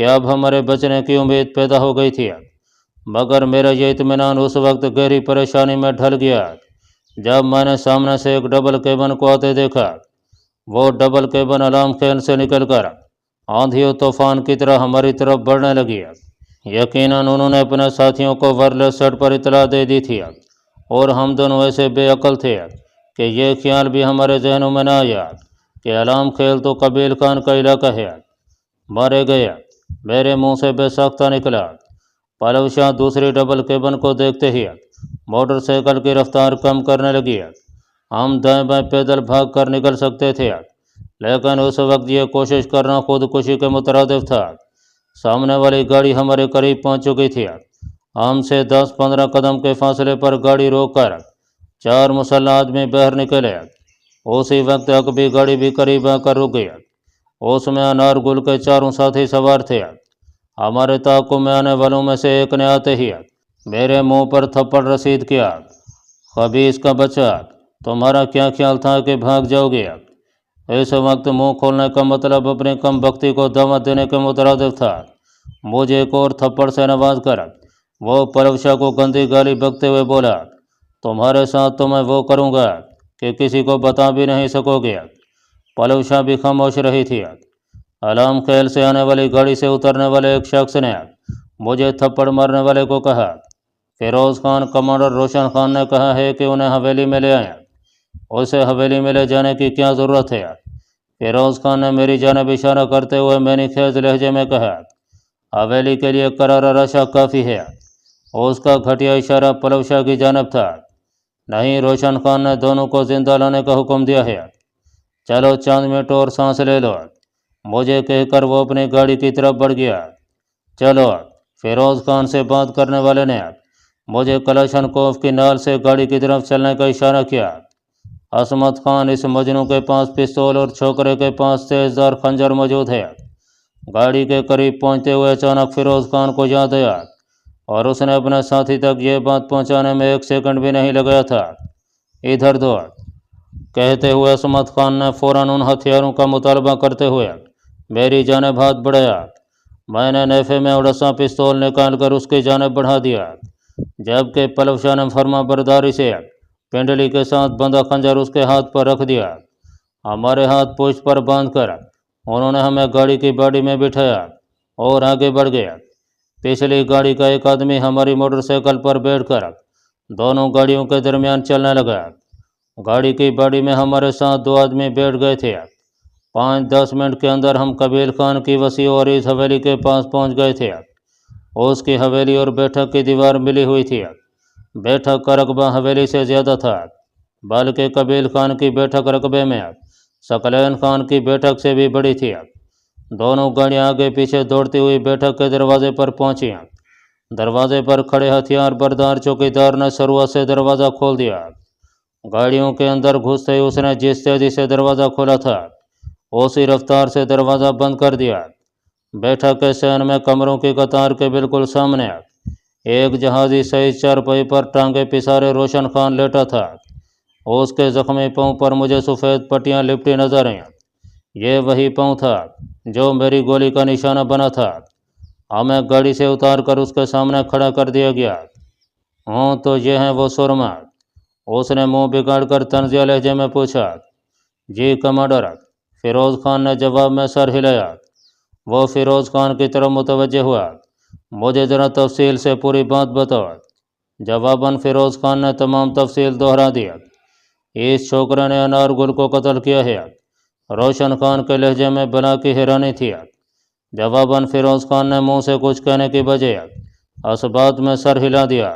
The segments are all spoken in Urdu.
کہ اب ہمارے بچنے کی امید پیدا ہو گئی تھی، مگر میرا یہ اطمینان اس وقت گہری پریشانی میں ڈھل گیا جب میں نے سامنے سے ایک ڈبل کیبن کو آتے دیکھا۔ وہ ڈبل کیبن علام خیل سے نکل کر آندھی و طوفان کی طرح ہماری طرف بڑھنے لگی۔ یقیناً انہوں نے اپنے ساتھیوں کو وائرلیس سیٹ پر اطلاع دے دی تھی، اور ہم دونوں ایسے بے عقل تھے کہ یہ خیال بھی ہمارے ذہنوں میں نہ آیا کہ علام خیل تو قبیل خان کا علاقہ ہے۔ مارے گئے، میرے منہ سے بے ساختہ نکلا۔ پلو شاہ دوسری ڈبل کیبن کو دیکھتے ہی موٹر سائیکل کی رفتار کم کرنے لگی۔ ہم دائیں بائیں پیدل بھاگ کر نکل سکتے تھے، لیکن اس وقت یہ کوشش کرنا خودکشی کے مترادف تھا۔ سامنے والی گاڑی ہمارے قریب پہنچ چکی تھی۔ ہم سے 10-15 قدم کے فاصلے پر گاڑی روک کر 4 مسلح آدمی باہر نکلے۔ اسی وقت عقبی گاڑی بھی قریب آ کر رک گئی۔ اس میں انار گل کے 4 ساتھی سوار تھے۔ ہمارے تعاقب میں آنے والوں میں سے ایک نے آتے ہی میرے منہ پر تھپڑ رسید کیا۔ خبیث کا بچہ، تمہارا کیا خیال تھا کہ بھاگ جاؤ گے؟ اس وقت منہ کھولنے کا مطلب اپنی کم بختی کو دعوت دینے کے مترادف تھا۔ مجھے ایک اور تھپڑ سے نواز کر وہ پلو شاہ کو گندی گالی بکتے ہوئے بولا، تمہارے ساتھ تو میں وہ کروں گا کہ کسی کو بتا بھی نہیں سکو گے۔ پلو شاہ بھی خاموش رہی تھی۔ علام خیل سے آنے والی گاڑی سے اترنے والے ایک شخص نے مجھے تھپڑ مارنے والے کو کہا، فیروز خان کمانڈر روشن خان نے کہا ہے کہ انہیں حویلی میں لے آئیں۔ اسے حویلی میں لے جانے کی کیا ضرورت ہے؟ فیروز خان نے میری جانب اشارہ کرتے ہوئے مینی خیز لہجے میں کہا، حویلی کے لیے قرار رشا کافی ہے۔ اس کا گھٹیا اشارہ پلو شاہ کی جانب تھا۔ نہیں، روشن خان نے دونوں کو زندہ لانے کا حکم دیا ہے۔ چلو چند منٹ اور سانس لے لو، مجھے کہہ کر وہ اپنی گاڑی کی طرف بڑھ گیا۔ چلو، فیروز خان سے بات کرنے والے نے مجھے کلاشن کوف کی نال سے گاڑی کی طرف چلنے کا اشارہ کیا۔ عصمت خان، اس مجنوں کے پاس پستول اور چھوکرے کے پاس تیزدار خنجر موجود ہے۔ گاڑی کے قریب پہنچتے ہوئے اچانک فیروز خان کو یاد آیا، اور اس نے اپنے ساتھی تک یہ بات پہنچانے میں 1 سیکنڈ بھی نہیں لگایا تھا۔ ادھر دو، کہتے ہوئے عصمت خان نے فوراً ان ہتھیاروں کا مطالبہ کرتے ہوئے میری جانب ہاتھ بڑھایا۔ میں نے نیفے میں اڑسا پستول نکال کر اس کی جانب بڑھا دیا، جبکہ پلو شاہ نے فرما برداری سے پنڈلی کے ساتھ بندھا خنجر اس کے ہاتھ پر رکھ دیا۔ ہمارے ہاتھ پشت پر باندھ کر انہوں نے ہمیں گاڑی کی باڈی میں بٹھایا اور آگے بڑھ گیا۔ پچھلی گاڑی کا ایک آدمی ہماری موٹر سائیکل پر بیٹھ کر دونوں گاڑیوں کے درمیان چلنے لگا۔ گاڑی کی باڈی میں ہمارے ساتھ 2 آدمی بیٹھ گئے تھے۔ 5-10 منٹ کے اندر ہم قبیل خان کی وسیع اور اس حویلی کے پاس پہنچ گئے تھے۔ اس کی حویلی اور بیٹھک کی دیوار ملی ہوئی تھی۔ بیٹھک کا رقبہ حویلی سے زیادہ تھا، بلکہ قبیل خان کی بیٹھک رقبے میں ثقلین خان کی بیٹھک سے بھی بڑی تھی۔ دونوں گاڑیاں آگے پیچھے دوڑتی ہوئی بیٹھک کے دروازے پر پہنچی۔ دروازے پر کھڑے ہتھیار بردار چوکیدار نے سروا سے دروازہ کھول دیا۔ گاڑیوں کے اندر گھستے ہی اس نے جس تیزی سے دروازہ کھولا تھا اسی رفتار سے دروازہ بند کر دیا۔ بیٹھک کے صحن میں کمروں کی قطار کے بالکل سامنے ایک جہازی سائز چارپائی پر ٹانگیں پسارے روشن خان لیٹا تھا۔ اس کے زخمی پاؤں پر مجھے سفید پٹیاں لپٹی نظر آئیں۔ یہ وہی پاؤں تھا جو میری گولی کا نشانہ بنا تھا۔ ہمیں گاڑی سے اتار کر اس کے سامنے کھڑا کر دیا گیا۔ ہوں تو یہ ہیں وہ سرما؟ اس نے منہ بگاڑ کر طنزیہ لہجے میں پوچھا۔ جی کمانڈر، فیروز خان نے جواب میں سر ہلایا۔ وہ فیروز خان کی طرف متوجہ ہوا۔ مجھے ذرا تفصیل سے پوری بات بتاؤ۔ جواباً فیروز خان نے تمام تفصیل دہرا دیا۔ اس چھوکرے نے انار گل کو قتل کیا ہے۔ روشن خان کے لہجے میں بلا کی حیرانی تھی۔ جواباً فیروز خان نے منہ سے کچھ کہنے کی بجائے اسبات میں سر ہلا دیا۔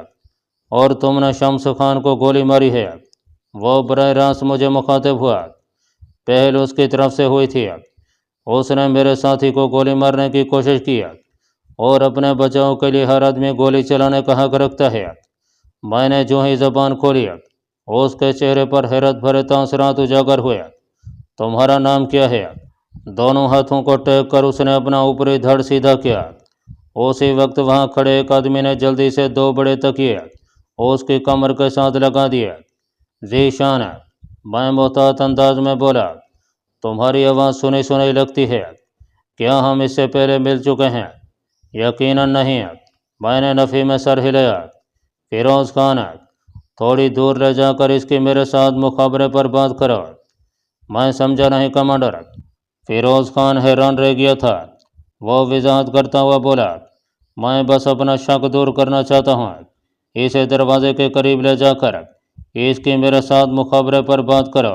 اور تم نے شمس خان کو گولی ماری ہے؟ وہ براہ راست مجھے مخاطب ہوا۔ پہل اس کی طرف سے ہوئی تھی۔ اس نے میرے ساتھی کو گولی مارنے کی کوشش کی، اور اپنے بچاؤ کے لیے ہر آدمی گولی چلانے کا حق رکھتا ہے۔ میں نے جو ہی زبان کھولی اس کے چہرے پر حیرت بھرے تاثرات اجاگر ہوئے۔ تمہارا نام کیا ہے؟ دونوں ہاتھوں کو ٹیک کر اس نے اپنا اوپری دھڑ سیدھا کیا۔ اسی وقت وہاں کھڑے ایک آدمی نے جلدی سے 2 بڑے تکیے اس کی کمر کے ساتھ لگا دیے۔ ذی شان، میں محتاط انداز میں بولا، تمہاری آواز سنی سنی لگتی ہے۔ کیا ہم اس سے پہلے مل چکے ہیں؟ یقیناً نہیں۔ میں نے نفی میں سر ہلایا۔ فیروز خان، تھوڑی دور لے جا کر اس کی میرے ساتھ مخابرے پر بات کرو۔ میں سمجھا نہیں کمانڈر۔ فیروز خان حیران رہ گیا تھا۔ وہ وضاحت کرتا ہوا بولا، میں بس اپنا شک دور کرنا چاہتا ہوں۔ اسے دروازے کے قریب لے جا کر اس کی میرے ساتھ مخابرے پر بات کرو۔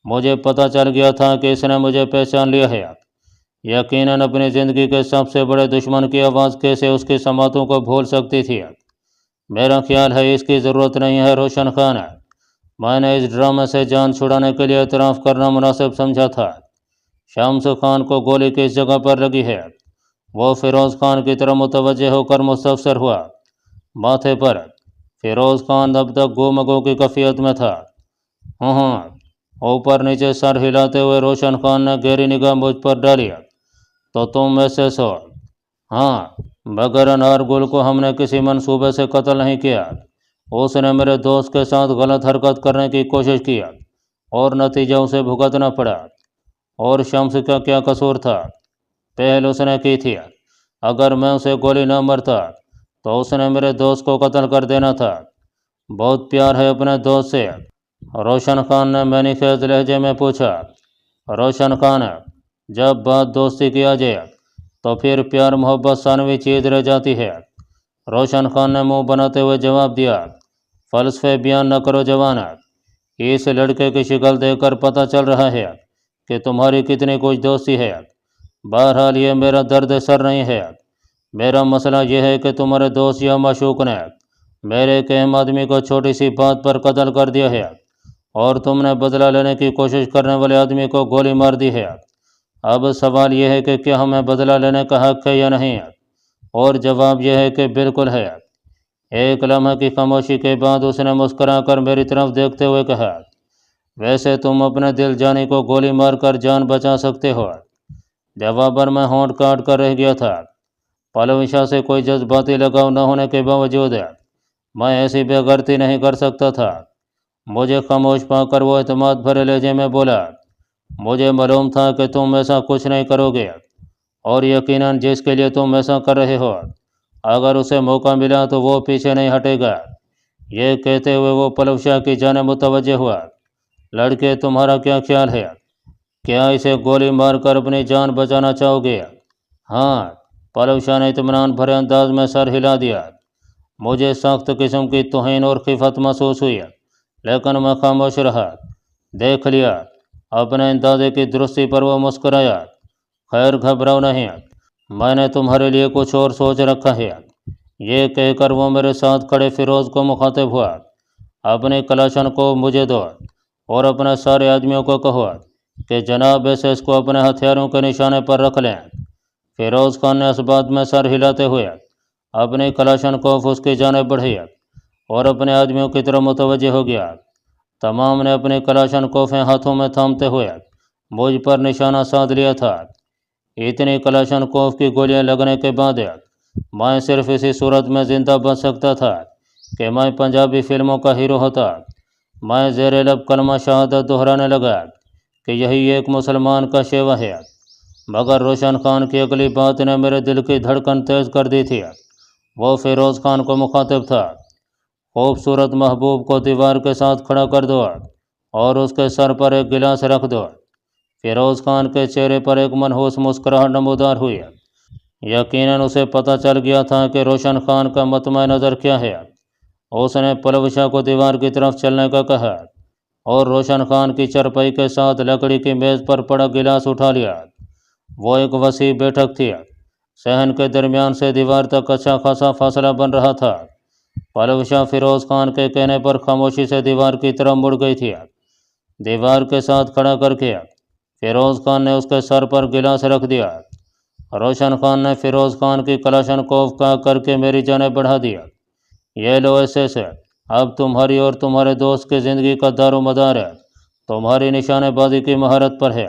مجھے پتہ چل گیا تھا کہ اس نے مجھے پہچان لیا ہے۔ یقیناً اپنی زندگی کے سب سے بڑے دشمن کی آواز کیسے اس کی سماعتوں کو بھول سکتی تھی؟ میرا خیال ہے اس کی ضرورت نہیں ہے روشن خان۔ میں نے اس ڈرامے سے جان چھڑانے کے لیے اعتراف کرنا مناسب سمجھا تھا۔ شمس خان کو گولی کس جگہ پر لگی ہے؟ وہ فیروز خان کی طرف متوجہ ہو کر مستفسر ہوا۔ ماتھے پر۔ فیروز خان اب تک گو مگو کی کیفیت میں تھا۔ ہاں۔ اوپر نیچے سر ہلاتے ہوئے روشن خان نے گہری نگاہ مجھ پر ڈالی۔ تو تم محسوس ہو؟ ہاں، بغیر انار گل کو ہم نے کسی منصوبے سے قتل نہیں کیا۔ اس نے میرے دوست کے ساتھ غلط حرکت کرنے کی کوشش کی اور نتیجہ اسے بھگتنا پڑا۔ اور شمس کا کیا قصور تھا؟ پہل اس نے کی تھی۔ اگر میں اسے گولی نہ مرتا تو اس نے میرے دوست کو قتل کر دینا تھا۔ بہت پیار ہے اپنے دوست سے؟ روشن خان نے معنی خیز لہجے میں پوچھا۔ روشن خان، جب بات دوستی کی آ جائے تو پھر پیار محبت ثانوی چیز رہ جاتی ہے۔ روشن خان نے منہ بناتے ہوئے جواب دیا۔ فلسفے بیان نہ کرو جوان۔ اس لڑکے کی شکل دیکھ کر پتہ چل رہا ہے کہ تمہاری کتنی کچھ دوستی ہے۔ بہرحال یہ میرا درد سر نہیں ہے۔ میرا مسئلہ یہ ہے کہ تمہارے دوست یا معشوق نے میرے ایک اہم آدمی کو چھوٹی سی بات پر قتل کر دیا ہے اور تم نے بدلہ لینے کی کوشش کرنے والے آدمی کو گولی مار دی ہے۔ اب سوال یہ ہے کہ کیا ہمیں بدلہ لینے کا حق ہے یا نہیں؟ اور جواب یہ ہے کہ بالکل ہے۔ ایک لمحے کی خاموشی کے بعد اس نے مسکرا کر میری طرف دیکھتے ہوئے کہا، ویسے تم اپنے دل جانی کو گولی مار کر جان بچا سکتے ہو۔ جواباً میں ہونٹ کاٹ کر رہ گیا تھا۔ پلوشا سے کوئی جذباتی لگاؤ نہ ہونے کے باوجود میں ایسی بے غیرتی نہیں کر سکتا تھا۔ مجھے خاموش پا کر وہ اعتماد بھرے لہجے میں بولا، مجھے معلوم تھا کہ تم ایسا کچھ نہیں کرو گے، اور یقیناً جس کے لیے تم ایسا کر رہے ہو اگر اسے موقع ملا تو وہ پیچھے نہیں ہٹے گا۔ یہ کہتے ہوئے وہ پلوشا کی جانب متوجہ ہوا۔ لڑکے، تمہارا کیا خیال ہے؟ کیا اسے گولی مار کر اپنی جان بچانا چاہو گے؟ ہاں، پلوشا نے اطمینان بھرے انداز میں سر ہلا دیا۔ مجھے سخت قسم کی توہین اور خفت محسوس ہوئی، لیکن میں خاموش رہا۔ دیکھ لیا؟ اپنے اندازے کی درستی پر وہ مسکرایا۔ خیر، گھبراؤ نہیں، میں نے تمہارے لیے کچھ اور سوچ رکھا ہے۔ یہ کہہ کر وہ میرے ساتھ کھڑے فیروز کو مخاطب ہوا، اپنی کلاشن کو مجھے دو اور اپنے سارے آدمیوں کو کہو کہ جناب ایس ایس کو اپنے ہتھیاروں کے نشانے پر رکھ لیں۔ فیروز خان نے اس بات میں سر ہلاتے ہوئے اپنی کلاشن کوف اس کی جانب بڑھی اور اپنے آدمیوں کی طرف متوجہ ہو گیا۔ تمام نے اپنی کلاشن کوفیں ہاتھوں میں تھامتے ہوئے مجھ پر نشانہ سادھ لیا تھا۔ اتنی کلاشن کوف کی گولیاں لگنے کے بعد میں صرف اسی صورت میں زندہ بچ سکتا تھا کہ میں پنجابی فلموں کا ہیرو ہوتا۔ میں زیر لب کلمہ شہادت دہرانے لگا کہ یہی ایک مسلمان کا شیوا ہے، مگر روشن خان کی اگلی بات نے میرے دل کی دھڑکن تیز کر دی تھی۔ وہ فیروز خان کو مخاطب تھا، خوبصورت محبوب کو دیوار کے ساتھ کھڑا کر دو اور اس کے سر پر ایک گلاس رکھ دو۔ فیروز خان کے چہرے پر ایک منحوس مسکراہٹ نمودار ہوئی۔ یقیناً اسے پتہ چل گیا تھا کہ روشن خان کا مطمع نظر کیا ہے۔ اس نے پلوشا کو دیوار کی طرف چلنے کا کہا اور روشن خان کی چرپائی کے ساتھ لکڑی کی میز پر پڑا گلاس اٹھا لیا۔ وہ ایک وسیع بیٹھک تھی۔ صحن کے درمیان سے دیوار تک اچھا خاصا فاصلہ بن رہا تھا۔ پلوشا فیروز خان کے کہنے پر خاموشی سے دیوار کی طرف مڑ گئی تھی۔ دیوار کے ساتھ کھڑا کر کے فیروز خان نے اس کے سر پر گلاس رکھ دیا۔ روشن خان نے فیروز خان کی کلاشن کوف کا کر کے میری جانب بڑھا دیا۔ یہ لو ایسے اب تمہاری اور تمہارے دوست کی زندگی کا دار و مدار ہے تمہاری نشانے بازی کی مہارت پر ہے۔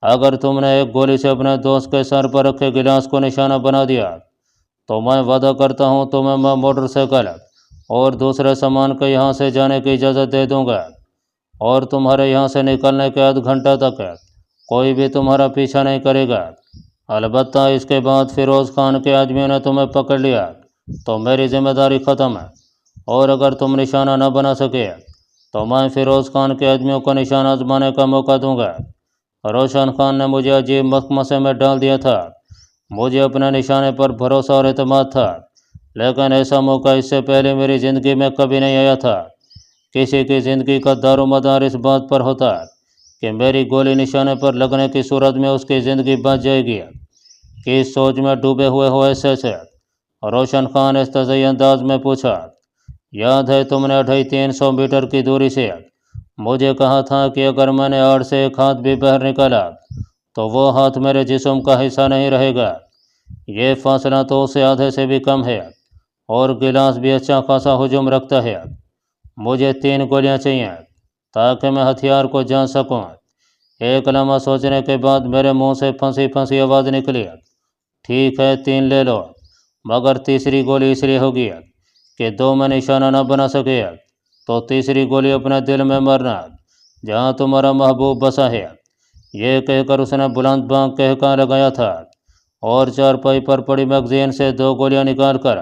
اگر تم نے ایک گولی سے اپنے دوست کے سر پر رکھے گلاس کو نشانہ بنا دیا تو میں وعدہ کرتا ہوں تمہیں میں موٹر سائیکل اور دوسرے سامان کے یہاں سے جانے کی اجازت دے دوں گا، اور تمہارے یہاں سے نکلنے کے آدھ گھنٹہ تک کوئی بھی تمہارا پیچھا نہیں کرے گا۔ البتہ اس کے بعد فیروز خان کے آدمیوں نے تمہیں پکڑ لیا تو میری ذمہ داری ختم ہے، اور اگر تم نشانہ نہ بنا سکے تو میں فیروز خان کے آدمیوں کو نشانہ آزمانے کا موقع دوں گا۔ روشن خان نے مجھے عجیب مخمصے میں ڈال دیا تھا۔ مجھے اپنے نشانے پر بھروسہ اور اعتماد تھا، لیکن ایسا موقع اس سے پہلے میری زندگی میں کبھی نہیں آیا تھا۔ کسی کی زندگی کا دار و مدار اس بات پر ہوتا کہ میری گولی نشانے پر لگنے کی صورت میں اس کی زندگی بچ جائے گی۔ کس سوچ میں ڈوبے ہوئے ہو ایسے سے؟ روشن خان استضائی انداز میں پوچھا۔ یاد ہے تم نے 350 میٹر کی دوری سے مجھے کہا تھا کہ اگر میں نے آڑ سے ایک ہاتھ بھی باہر نکالا تو وہ ہاتھ میرے جسم کا حصہ نہیں رہے گا۔ یہ فاصلہ تو اس سے آدھے سے بھی کم ہے، اور گلاس بھی اچھا خاصا حجم رکھتا ہے۔ مجھے 3 گولیاں چاہیے تاکہ میں ہتھیار کو جان سکوں۔ ایک لمحہ سوچنے کے بعد میرے منہ سے پھنسی پھنسی آواز نکلی۔ ٹھیک ہے 3 لے لو، مگر تیسری گولی اس لیے ہوگی کہ 2 میں نشانہ نہ بنا سکے تو تیسری گولی اپنے دل میں مارنا جہاں تمہارا محبوب بسا ہے۔ یہ کہہ کر اس نے بلند بانگ کہا لگایا تھا اور چارپائی پر پڑی میگزین سے 2 گولیاں نکال کر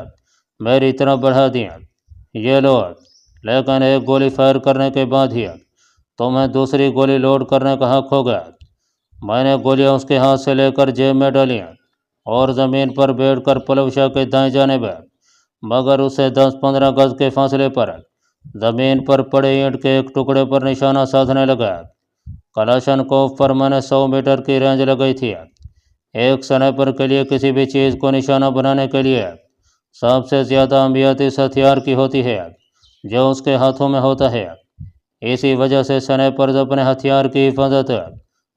میری طرف بڑھا دیں۔ یہ لو، لیکن ایک گولی فائر کرنے کے بعد ہی تمہیں دوسری گولی لوڈ کرنے کا حق ہوگا۔ میں نے گولیاں اس کے ہاتھ سے لے کر جیب میں ڈالیں اور زمین پر بیٹھ کر پلوشا کے دائیں جانب مگر اسے 10-15 گز کے فاصلے پر زمین پر پڑے اینٹ کے ایک ٹکڑے پر نشانہ سادھنے لگا۔ کلاشنکوف پر میں نے 100 میٹر کی رینج لگائی تھی۔ ایک سنائپر کے لیے کسی بھی چیز کو نشانہ بنانے کے لیے سب سے زیادہ اہمیت اس ہتھیار کی ہوتی ہے جو اس کے ہاتھوں میں ہوتا ہے۔ اسی وجہ سے سنائپرز اپنے ہتھیار کی حفاظت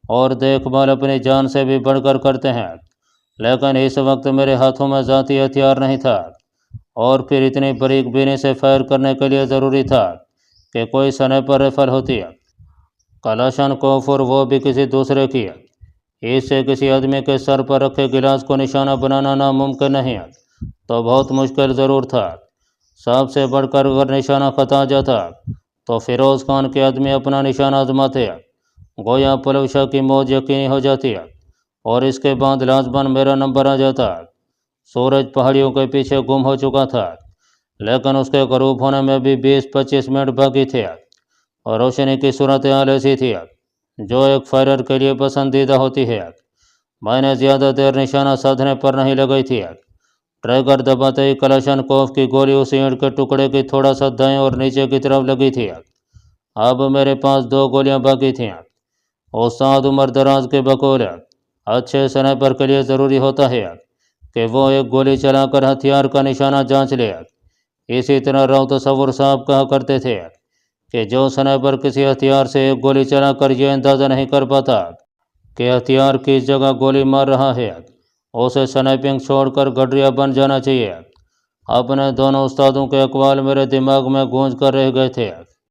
اور دیکھ بھال اپنی جان سے بھی بڑھ کر کرتے ہیں، لیکن اس وقت میرے ہاتھوں میں ذاتی ہتھیار نہیں تھا، اور پھر اتنی باریک بینی سے فائر کرنے کے لیے ضروری تھا کہ کوئی سنائپر رائفل ہوتی ہے، کلاشنکوف، اور وہ بھی کسی دوسرے کی۔ اس سے کسی آدمی کے سر پر رکھے گلاس کو نشانہ بنانا ناممکن نہیں تو بہت مشکل ضرور تھا۔ سب سے بڑھ کر اگر نشانہ خطا جاتا تو فیروز خان کے آدمی اپنا نشانہ آزماتے، گویا پلوشا کی موت یقینی ہو جاتی اور اس کے بعد لازماً میرا نمبر آ جاتا۔ سورج پہاڑیوں کے پیچھے گم ہو چکا تھا، لیکن اس کے غروب ہونے میں بھی 20-25 منٹ باقی تھے، اور روشنی کی صورتحال ایسی تھی جو ایک فائرر کے لیے پسندیدہ ہوتی ہے۔ میں نے زیادہ دیر نشانہ سادھنے پر نہیں لگائی تھی۔ ٹریگر دباتے ہی کلاشنکوف کی گولی اس اینٹ کے ٹکڑے کی تھوڑا سا دائیں اور نیچے کی طرف لگی تھی۔ اب میرے پاس 2 گولیاں باقی تھیں۔ استاد عمر دراز کے بقول اچھے سنائپر کے لیے ضروری ہوتا ہے کہ وہ ایک گولی چلا کر ہتھیار کا نشانہ جانچ لے۔ اسی طرح راؤ تصور صاحب کہا کرتے تھے کہ جو سنائپر کسی ہتھیار سے ایک گولی چلا کر یہ اندازہ نہیں کر پاتا کہ ہتھیار کس جگہ گولی مار رہا ہے، اسے سنائپنگ چھوڑ کر گڈریا بن جانا چاہیے۔ اپنے دونوں استادوں کے اقوال میرے دماغ میں گونج کر رہ گئے تھے۔